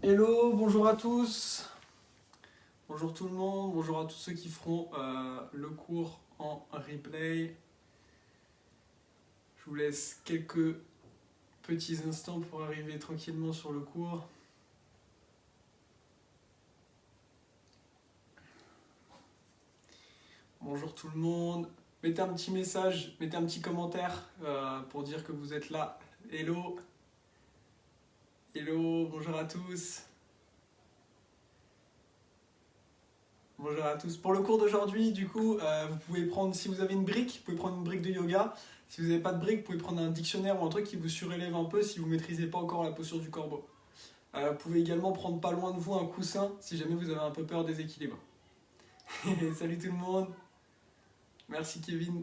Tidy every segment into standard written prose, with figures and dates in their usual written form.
Hello, bonjour à tous, bonjour tout le monde, bonjour à tous ceux qui feront le cours en replay. Je vous laisse quelques petits instants pour arriver tranquillement sur le cours. Bonjour tout le monde, mettez un petit message, mettez un petit commentaire pour dire que vous êtes là. Hello, hello, bonjour à tous. Bonjour à tous. Pour le cours d'aujourd'hui, du coup, vous pouvez prendre, si vous avez une brique, vous pouvez prendre une brique de yoga. Si vous n'avez pas de brique, vous pouvez prendre un dictionnaire ou un truc qui vous surélève un peu si vous ne maîtrisez pas encore la posture du corbeau. Vous pouvez également prendre pas loin de vous un coussin si jamais vous avez un peu peur des équilibres. Salut tout le monde. Merci Kevin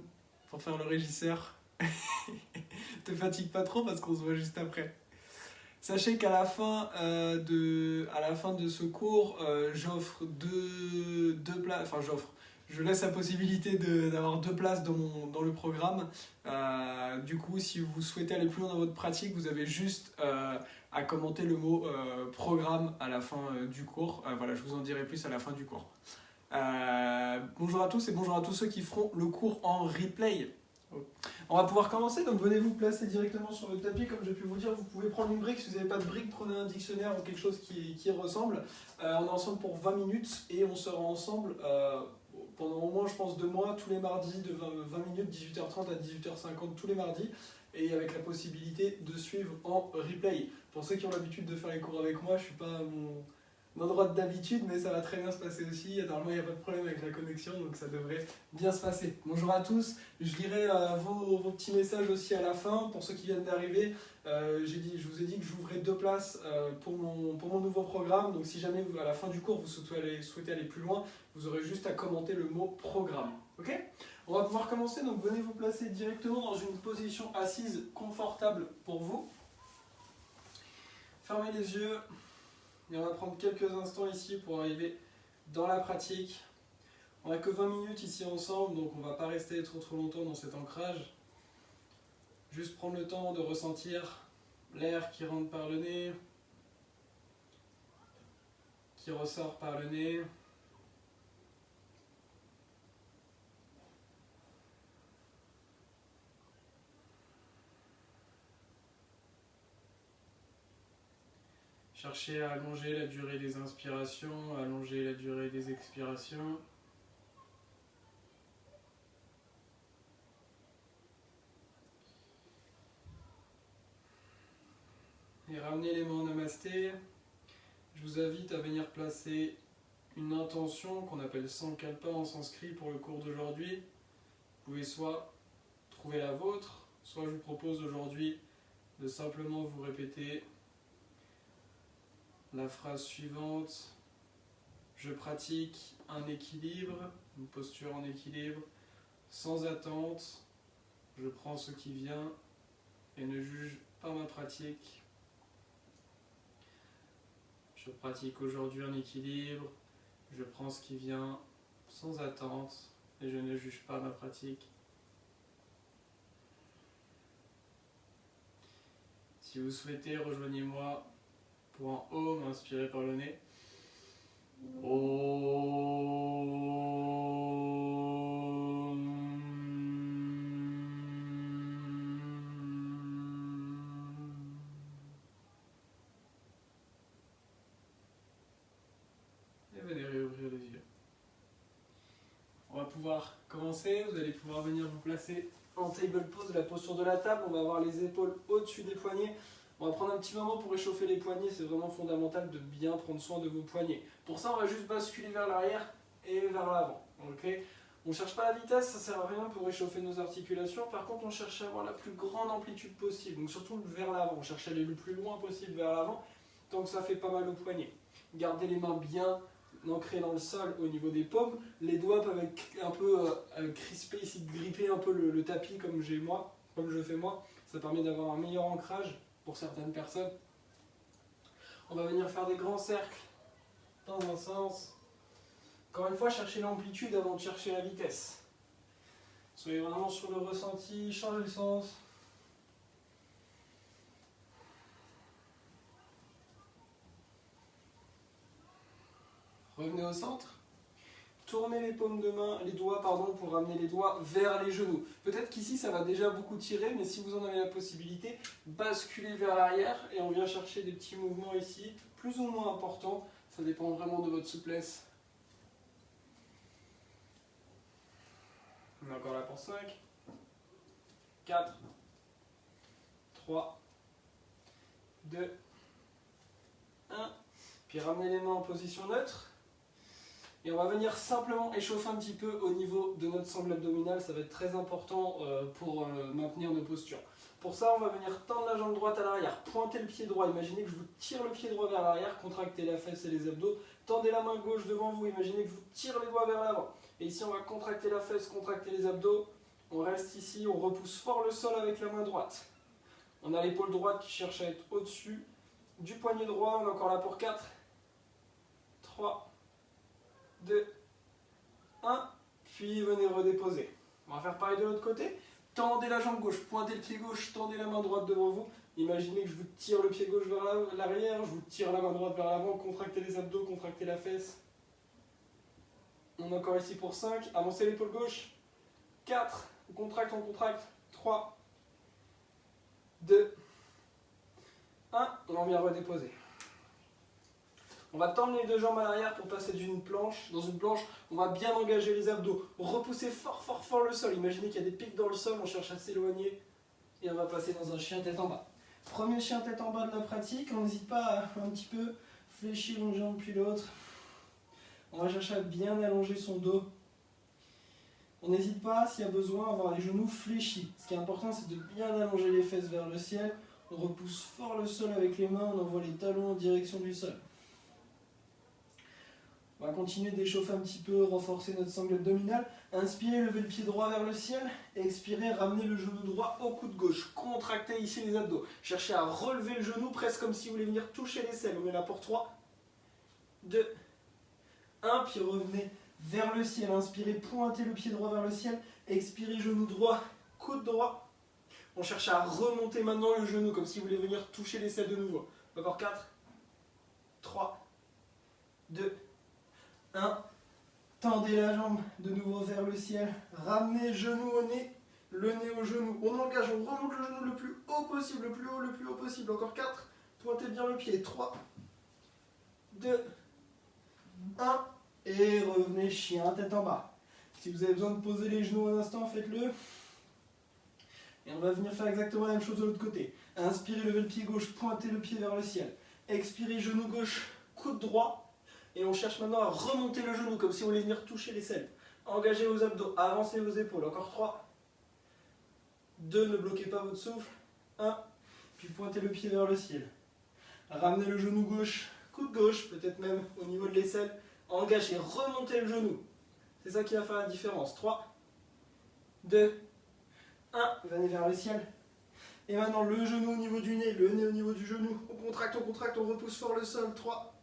pour faire le régisseur. Te fatigue pas trop parce qu'on se voit juste après. Sachez qu'à la fin de ce cours, j'offre deux places. Enfin, je laisse la possibilité d'avoir 2 places dans le programme. Du coup, si vous souhaitez aller plus loin dans votre pratique, vous avez juste à commenter le mot programme à la fin du cours. Voilà, je vous en dirai plus à la fin du cours. Bonjour à tous et bonjour à tous ceux qui feront le cours en replay. On va pouvoir commencer, donc venez vous placer directement sur le tapis. Comme j'ai pu vous dire, vous pouvez prendre une brique. Si vous n'avez pas de brique, prenez un dictionnaire ou quelque chose qui ressemble. On est ensemble pour 20 minutes et on sera ensemble pendant au moins, je pense, 2 mois, tous les mardis de 20 minutes, 18h30 à 18h50 tous les mardis, et avec la possibilité de suivre en replay. Pour ceux qui ont l'habitude de faire les cours avec moi, je ne suis pas à mon endroit d'habitude, mais ça va très bien se passer aussi. Normalement, il n'y a pas de problème avec la connexion, donc ça devrait bien se passer. Bonjour à tous, je lirai vos petits messages aussi à la fin. Pour ceux qui viennent d'arriver, je vous ai dit que j'ouvrais 2 places pour mon nouveau programme. Donc si jamais à la fin du cours vous souhaitez aller plus loin, vous aurez juste à commenter le mot programme. Ok ? On va pouvoir commencer, donc venez vous placer directement dans une position assise confortable pour vous. Fermez les yeux. Et on va prendre quelques instants ici pour arriver dans la pratique. On n'a que 20 minutes ici ensemble, donc on ne va pas rester trop longtemps dans cet ancrage. Juste prendre le temps de ressentir l'air qui rentre par le nez, qui ressort par le nez. Cherchez à allonger la durée des inspirations, à allonger la durée des expirations. Et ramenez les mains en namasté. Je vous invite à venir placer une intention qu'on appelle sankalpa en sanskrit pour le cours d'aujourd'hui. Vous pouvez soit trouver la vôtre, soit je vous propose aujourd'hui de simplement vous répéter la phrase suivante. Je pratique un équilibre, une posture en équilibre, sans attente. Je prends ce qui vient et ne juge pas ma pratique. Je pratique aujourd'hui un équilibre, je prends ce qui vient sans attente et je ne juge pas ma pratique. Si vous souhaitez, rejoignez-moi pour un Om inspiré par le nez. Et venez réouvrir les yeux. On va pouvoir commencer, vous allez pouvoir venir vous placer en table pose, la posture de la table. On va avoir les épaules au-dessus des poignets. On va prendre un petit moment pour réchauffer les poignets, c'est vraiment fondamental de bien prendre soin de vos poignets. Pour ça, on va juste basculer vers l'arrière et vers l'avant. Okay, on ne cherche pas la vitesse, ça ne sert à rien pour réchauffer nos articulations. Par contre, on cherche à avoir la plus grande amplitude possible, donc surtout vers l'avant. On cherche à aller le plus loin possible vers l'avant, tant que ça fait pas mal aux poignets. Gardez les mains bien ancrées dans le sol au niveau des paumes. Les doigts peuvent être un peu crispés ici, gripper un peu le tapis comme je fais moi. Ça permet d'avoir un meilleur ancrage pour certaines personnes. On va venir faire des grands cercles dans un sens. Encore une fois, cherchez l'amplitude avant de chercher la vitesse. Soyez vraiment sur le ressenti, changez le sens. Revenez au centre. Tournez les paumes de main, les doigts pardon, pour ramener les doigts vers les genoux. Peut-être qu'ici ça va déjà beaucoup tirer, mais si vous en avez la possibilité, basculez vers l'arrière et on vient chercher des petits mouvements ici, plus ou moins importants. Ça dépend vraiment de votre souplesse. On est encore là pour 5, 4, 3, 2, 1. Puis ramenez les mains en position neutre. Et on va venir simplement échauffer un petit peu au niveau de notre sangle abdominale. Ça va être très important pour maintenir nos postures. Pour ça, on va venir tendre la jambe droite à l'arrière, pointer le pied droit. Imaginez que je vous tire le pied droit vers l'arrière, contractez la fesse et les abdos. Tendez la main gauche devant vous, imaginez que je vous tire les doigts vers l'avant. Et ici, on va contracter la fesse, contracter les abdos. On reste ici, on repousse fort le sol avec la main droite. On a l'épaule droite qui cherche à être au-dessus du poignet droit. On est encore là pour 4, 3, 2, 1. Puis venez redéposer. On va faire pareil de l'autre côté. Tendez la jambe gauche, pointez le pied gauche, tendez la main droite devant vous. Imaginez que je vous tire le pied gauche vers l'arrière, je vous tire la main droite vers l'avant, contractez les abdos, contractez la fesse. On est encore ici pour 5, avancez l'épaule gauche. 4, on contracte, 3, 2, 1, et on vient redéposer. On va tendre les deux jambes à l'arrière pour passer d'une planche. Dans une planche, on va bien engager les abdos. Repoussez fort, fort, fort le sol. Imaginez qu'il y a des pics dans le sol, on cherche à s'éloigner. Et on va passer dans un chien tête en bas. Premier chien tête en bas de la pratique. On n'hésite pas à un petit peu fléchir une jambe puis l'autre. On va chercher à bien allonger son dos. On n'hésite pas, s'il y a besoin, à avoir les genoux fléchis. Ce qui est important, c'est de bien allonger les fesses vers le ciel. On repousse fort le sol avec les mains, on envoie les talons en direction du sol. On va continuer d'échauffer un petit peu, renforcer notre sangle abdominale. Inspirez, levez le pied droit vers le ciel. Expirez, ramenez le genou droit au coude gauche. Contractez ici les abdos. Cherchez à relever le genou, presque comme si vous voulez venir toucher les selles. On est là pour 3, 2, 1. Puis revenez vers le ciel. Inspirez, pointez le pied droit vers le ciel. Expirez, genou droit, coude droit. On cherche à remonter maintenant le genou, comme si vous voulez venir toucher les selles de nouveau. Encore 4, 3, 2, 1. Tendez la jambe de nouveau vers le ciel. Ramenez genou au nez, le nez au genou. On engage, on remonte le genou le plus haut possible, le plus haut possible. Encore 4. Pointez bien le pied. 3, 2, 1. Et revenez chien tête en bas. Si vous avez besoin de poser les genoux un instant, faites-le. Et on va venir faire exactement la même chose de l'autre côté. Inspirez, levez le pied gauche, pointez le pied vers le ciel. Expirez, genou gauche, coude droit. Et on cherche maintenant à remonter le genou, comme si vous voulez venir toucher les selles. Engagez vos abdos, avancez vos épaules. Encore 3, 2, ne bloquez pas votre souffle. 1, puis pointez le pied vers le ciel. Ramenez le genou gauche, coude gauche, peut-être même au niveau de l'aisselle. Engagez, remontez le genou. C'est ça qui va faire la différence. 3, 2, 1, venez vers le ciel. Et maintenant le genou au niveau du nez, le nez au niveau du genou. On contracte, on repousse fort le sol. 3,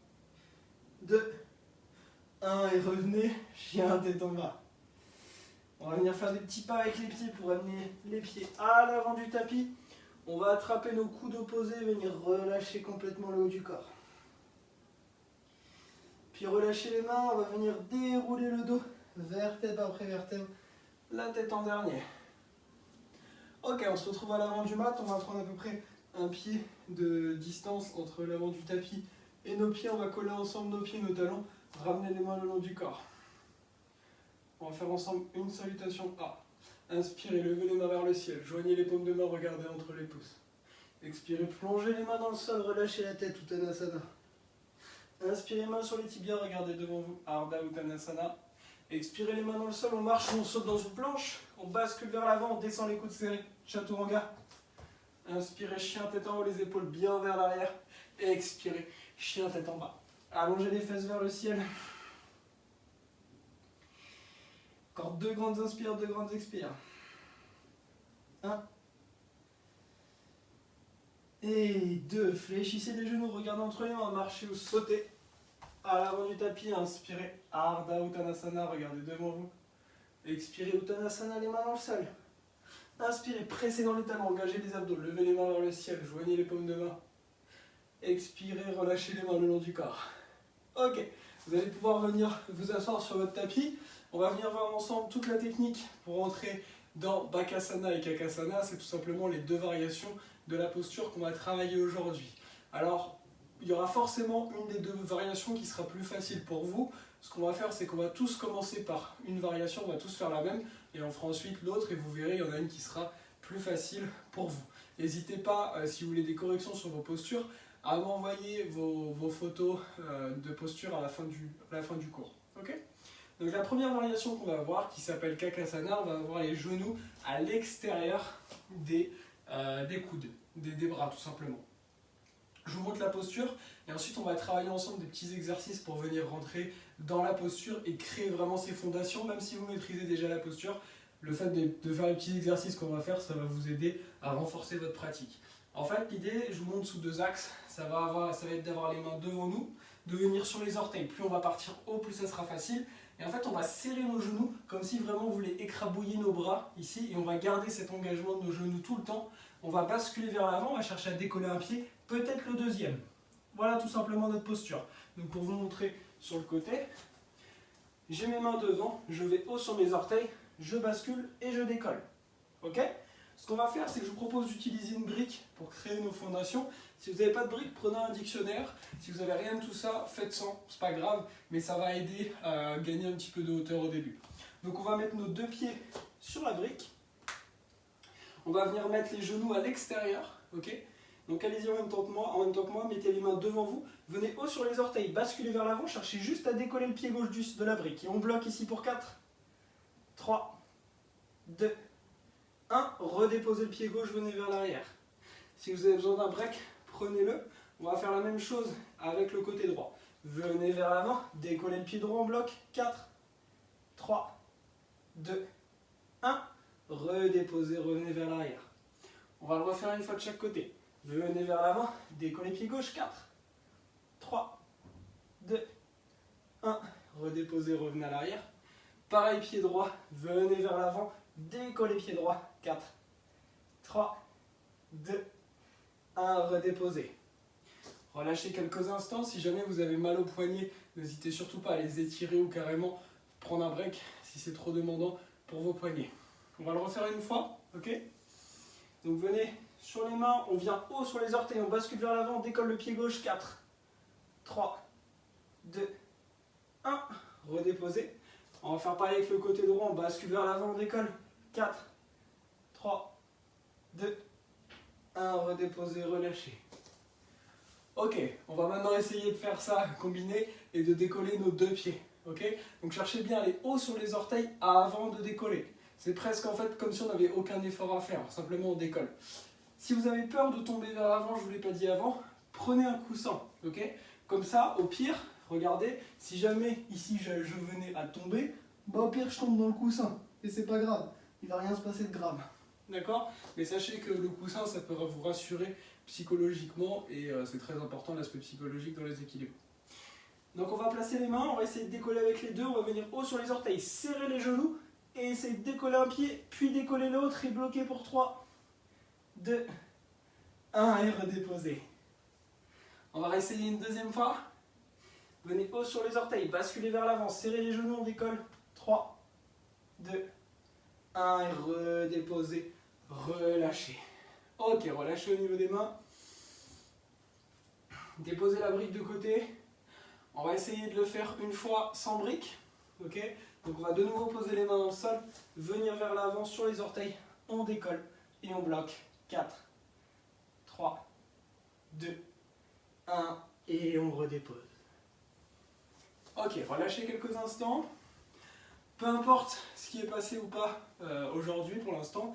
2, 1 et revenez, chien tête en bas. On va venir faire des petits pas avec les pieds pour amener les pieds à l'avant du tapis. On va attraper nos coudes opposés, venir relâcher complètement le haut du corps. Puis relâcher les mains, on va venir dérouler le dos, vertèbre après vertèbre, la tête en dernier. Ok, on se retrouve à l'avant du mat, on va prendre à peu près un pied de distance entre l'avant du tapis et nos pieds, on va coller ensemble nos pieds, nos talons, ramener les mains le long du corps. On va faire ensemble une salutation A. Inspirez, levez les mains vers le ciel, joignez les paumes de main, regardez entre les pouces. Expirez, plongez les mains dans le sol, relâchez la tête, Uttanasana. Inspirez, mains sur les tibias, regardez devant vous, Ardha Uttanasana. Expirez les mains dans le sol, on marche, on saute dans une planche, on bascule vers l'avant, on descend les coudes serrés, Chaturanga. Inspirez, chien tête en haut, les épaules bien vers l'arrière. Et expirez, chien tête en bas. Allongez les fesses vers le ciel. Encore 2 grandes inspires, 2 grandes expires. 1. Et 2. Fléchissez les genoux, regardez entre les mains, marchez ou sautez. À l'avant du tapis, inspirez, Ardha Uttanasana, regardez devant vous. Expirez, Uttanasana, les mains dans le sol. Inspirez, pressez dans les talons, engagez les abdos, levez les mains vers le ciel, joignez les paumes de main. Expirez, relâchez les mains le long du corps. Ok, Vous allez pouvoir venir vous asseoir sur votre tapis. On va venir voir ensemble toute la technique pour entrer dans Bakasana et Kakasana. C'est tout simplement les deux variations de la posture qu'on va travailler aujourd'hui. Alors, il y aura forcément une des deux variations qui sera plus facile pour vous. Ce qu'on va faire, c'est qu'on va tous commencer par une variation, on va tous faire la même, et on fera ensuite l'autre, et vous verrez, il y en a une qui sera plus facile pour vous. N'hésitez pas, si vous voulez des corrections sur vos postures, à m'envoyer vos photos de posture à la fin du cours. Okay. Donc la première variation qu'on va avoir, qui s'appelle Kakasana, on va avoir les genoux à l'extérieur des coudes, des bras tout simplement. Je vous montre la posture et ensuite on va travailler ensemble des petits exercices pour venir rentrer dans la posture et créer vraiment ces fondations. Même si vous maîtrisez déjà la posture, le fait de faire les petits exercices qu'on va faire, ça va vous aider à renforcer votre pratique. En fait, l'idée, je vous montre sous deux axes, ça va être d'avoir les mains devant nous, de venir sur les orteils. Plus on va partir haut, plus ça sera facile. Et en fait, on va serrer nos genoux comme si vraiment on voulait écrabouiller nos bras ici. Et on va garder cet engagement de nos genoux tout le temps. On va basculer vers l'avant, on va chercher à décoller un pied, peut-être le deuxième. Voilà tout simplement notre posture. Donc pour vous montrer sur le côté, j'ai mes mains devant, je vais haut sur mes orteils, je bascule et je décolle. Ok ? Ce qu'on va faire, c'est que je vous propose d'utiliser une brique pour créer nos fondations. Si vous n'avez pas de brique, prenez un dictionnaire. Si vous n'avez rien de tout ça, faites sans, c'est pas grave, mais ça va aider à gagner un petit peu de hauteur au début. Donc on va mettre nos deux pieds sur la brique. On va venir mettre les genoux à l'extérieur, ok ? Donc allez-y en même temps que moi, mettez les mains devant vous, venez haut sur les orteils, basculez vers l'avant, cherchez juste à décoller le pied gauche de la brique. Et on bloque ici pour 4, 3, 2, 1, redéposez le pied gauche, venez vers l'arrière. Si vous avez besoin d'un break, prenez-le. On va faire la même chose avec le côté droit. Venez vers l'avant, décollez le pied droit en bloc, 4, 3, 2, 1, redéposez, revenez vers l'arrière. On va le refaire une fois de chaque côté. Venez vers l'avant, décollez pied gauche, 4, 3, 2, 1, redéposez, revenez à l'arrière. Pareil, pied droit, venez vers l'avant, décollez pied droit, 4, 3, 2, 1, redéposez. Relâchez quelques instants, si jamais vous avez mal au poignet, n'hésitez surtout pas à les étirer ou carrément prendre un break si c'est trop demandant pour vos poignets. On va le refaire une fois, ok ? Donc venez sur les mains, on vient haut sur les orteils, on bascule vers l'avant, on décolle le pied gauche, 4, 3, 2, 1, redéposez. On va faire pareil avec le côté droit, on bascule vers l'avant, on décolle, 4, 3, 2, 1, redéposez, relâchez. Ok, on va maintenant essayer de faire ça combiné et de décoller nos deux pieds. Ok, donc cherchez bien à aller haut sur les orteils avant de décoller. C'est presque en fait comme si on n'avait aucun effort à faire, simplement on décolle. Si vous avez peur de tomber vers l'avant, je ne vous l'ai pas dit avant, prenez un coussin. Ok, comme ça, au pire, regardez, si jamais ici je venais à tomber, bah au pire je tombe dans le coussin. Et c'est pas grave, il va rien se passer de grave. D'accord ? Mais sachez que le coussin, ça peut vous rassurer psychologiquement et c'est très important l'aspect psychologique dans les équilibres. Donc on va placer les mains, on va essayer de décoller avec les deux, on va venir haut sur les orteils, serrer les genoux et essayer de décoller un pied, puis décoller l'autre et bloquer pour 3, 2, 1 et redéposer. On va réessayer une deuxième fois. Venez haut sur les orteils, basculez vers l'avant, serrez les genoux, on décolle. 3, 2, 1 et redéposez, relâchez. Ok, relâchez au niveau des mains. Déposez la brique de côté. On va essayer de le faire une fois sans brique. Ok, donc on va de nouveau poser les mains dans le sol, venir vers l'avant sur les orteils, on décolle et on bloque. 4, 3, 2, 1 et on redépose. Ok, relâchez quelques instants. Peu importe ce qui est passé ou pas aujourd'hui pour l'instant,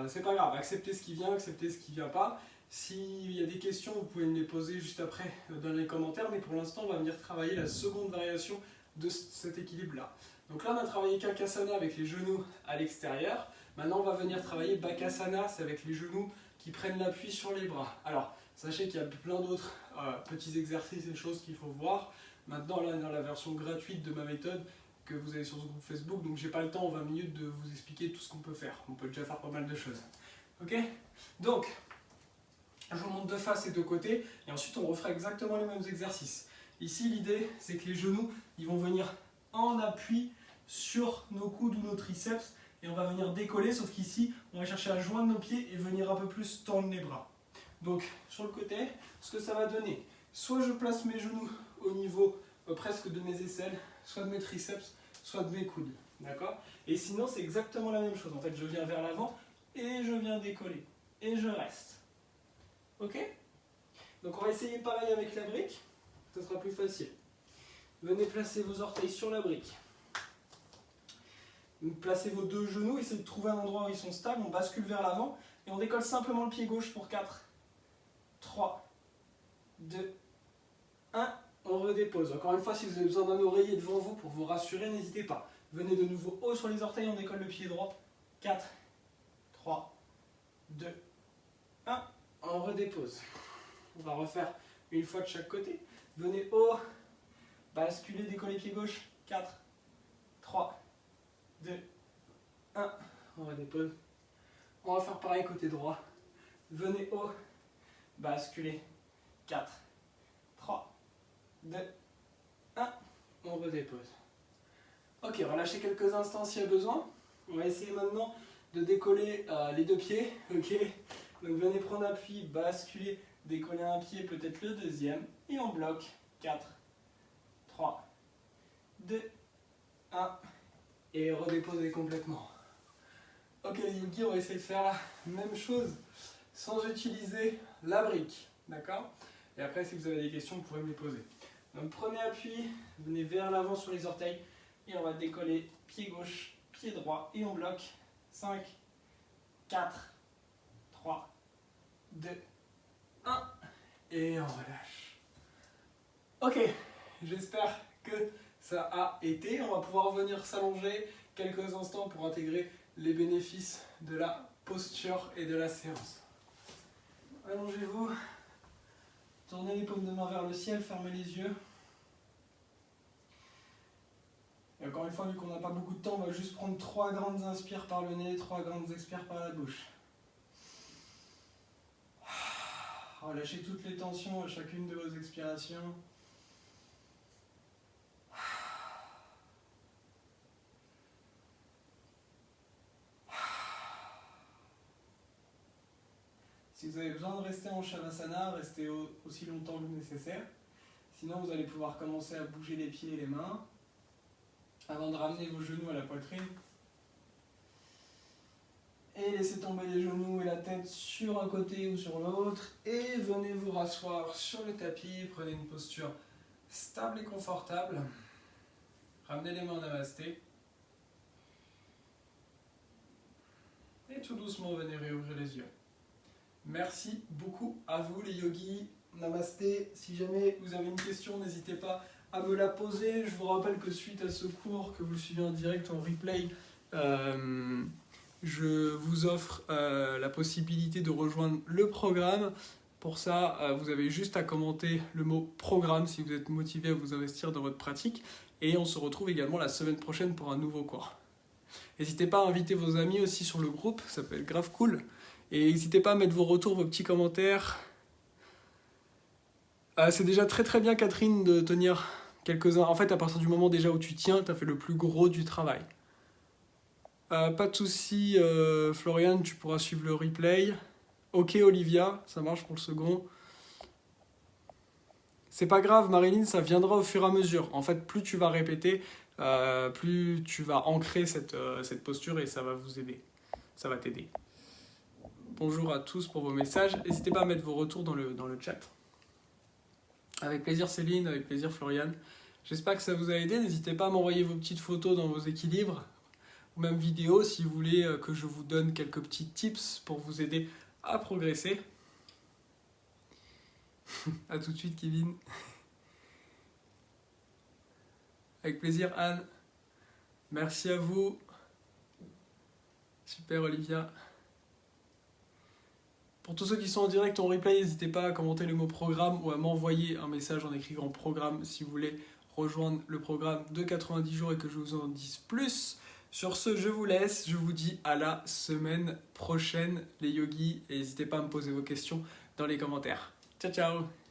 c'est pas grave, acceptez ce qui vient, acceptez ce qui vient pas. S'il y a des questions, vous pouvez me les poser juste après dans les commentaires, mais pour l'instant, on va venir travailler la seconde variation de cet équilibre-là. Donc là, on a travaillé Kakasana avec les genoux à l'extérieur. Maintenant, on va venir travailler Bakasana, c'est avec les genoux qui prennent l'appui sur les bras. Alors, sachez qu'il y a plein d'autres petits exercices et choses qu'il faut voir. Maintenant, là, dans la version gratuite de ma méthode que vous avez sur ce groupe Facebook, donc j'ai pas le temps en 20 minutes de vous expliquer tout ce qu'on peut faire. On peut déjà faire pas mal de choses. Ok ? Donc, je vous montre de face et de côté, et ensuite on refera exactement les mêmes exercices. Ici, l'idée, c'est que les genoux, ils vont venir en appui sur nos coudes ou nos triceps et on va venir décoller, sauf qu'ici, on va chercher à joindre nos pieds et venir un peu plus tendre les bras. Donc, sur le côté, ce que ça va donner, soit je place mes genoux au niveau presque de mes aisselles, soit de mes triceps, soit de mes coudes. D'accord? Et sinon, c'est exactement la même chose. En fait, je viens vers l'avant et je viens décoller. Et je reste. Ok? Donc, on va essayer pareil avec la brique. Ça sera plus facile. Venez placer vos orteils sur la brique. Placez vos deux genoux, essayez de trouver un endroit où ils sont stables, on bascule vers l'avant et on décolle simplement le pied gauche pour 4, 3, 2, 1, on redépose. Encore une fois, si vous avez besoin d'un oreiller devant vous pour vous rassurer, n'hésitez pas. Venez de nouveau haut sur les orteils, on décolle le pied droit, 4, 3, 2, 1, on redépose. On va refaire une fois de chaque côté. Venez haut, basculez, décollez pied gauche, 4, 3, 2, 1, on redépose. On va faire pareil côté droit. Venez haut, basculez, 4, 3, 2, 1, on redépose. Ok, relâchez quelques instants s'il y a besoin. On va essayer maintenant de décoller les deux pieds. Ok, donc venez prendre appui, basculer, décoller un pied, peut-être le deuxième, et on bloque. 4, 3, 2, 1, et redéposer complètement. Ok les yogis, on va essayer de faire la même chose sans utiliser la brique, d'accord? Et après, si vous avez des questions, vous pourrez me les poser. Donc prenez appui, venez vers l'avant sur les orteils, et on va décoller pied gauche, pied droit, et on bloque. 5, 4, 3, 2, 1, et on relâche. Ok, j'espère que ça a été. On va pouvoir venir s'allonger quelques instants pour intégrer les bénéfices de la posture et de la séance. Allongez-vous, tournez les paumes de main vers le ciel, fermez les yeux. Et encore une fois, vu qu'on n'a pas beaucoup de temps, on va juste prendre 3 grandes inspires par le nez, 3 grandes expires par la bouche. Relâchez toutes les tensions à chacune de vos expirations. Si vous avez besoin de rester en Shavasana, restez aussi longtemps que nécessaire. Sinon, vous allez pouvoir commencer à bouger les pieds et les mains avant de ramener vos genoux à la poitrine. Et laissez tomber les genoux et la tête sur un côté ou sur l'autre. Et venez vous rasseoir sur le tapis. Prenez une posture stable et confortable. Ramenez les mains en namasté. Et tout doucement, venez réouvrir les yeux. Merci beaucoup à vous les yogis. Namasté. Si jamais vous avez une question, n'hésitez pas à me la poser. Je vous rappelle que suite à ce cours, que vous le suivez en direct, en replay, je vous offre la possibilité de rejoindre le programme. Pour ça, vous avez juste à commenter le mot programme si vous êtes motivé à vous investir dans votre pratique. Et on se retrouve également la semaine prochaine pour un nouveau cours. N'hésitez pas à inviter vos amis aussi sur le groupe, ça peut être grave cool. Et n'hésitez pas à mettre vos retours, vos petits commentaires. C'est déjà très très bien Catherine de tenir quelques-uns. En fait, à partir du moment déjà où tu tiens, tu as fait le plus gros du travail. Pas de souci, Florian, tu pourras suivre le replay. Ok Olivia, ça marche pour le second. C'est pas grave Marilyn, ça viendra au fur et à mesure. En fait, plus tu vas répéter, plus tu vas ancrer cette posture et ça va vous aider. Ça va t'aider. Bonjour à tous pour vos messages. N'hésitez pas à mettre vos retours dans le chat. Avec plaisir Céline, avec plaisir Florian. J'espère que ça vous a aidé. N'hésitez pas à m'envoyer vos petites photos dans vos équilibres ou même vidéos si vous voulez que je vous donne quelques petits tips pour vous aider à progresser. A tout de suite Kevin. Avec plaisir Anne. Merci à vous. Super Olivia. Pour tous ceux qui sont en direct en replay, n'hésitez pas à commenter le mot programme ou à m'envoyer un message en écrivant programme si vous voulez rejoindre le programme de 90 jours et que je vous en dise plus. Sur ce, je vous laisse. Je vous dis à la semaine prochaine les yogis et n'hésitez pas à me poser vos questions dans les commentaires. Ciao ciao.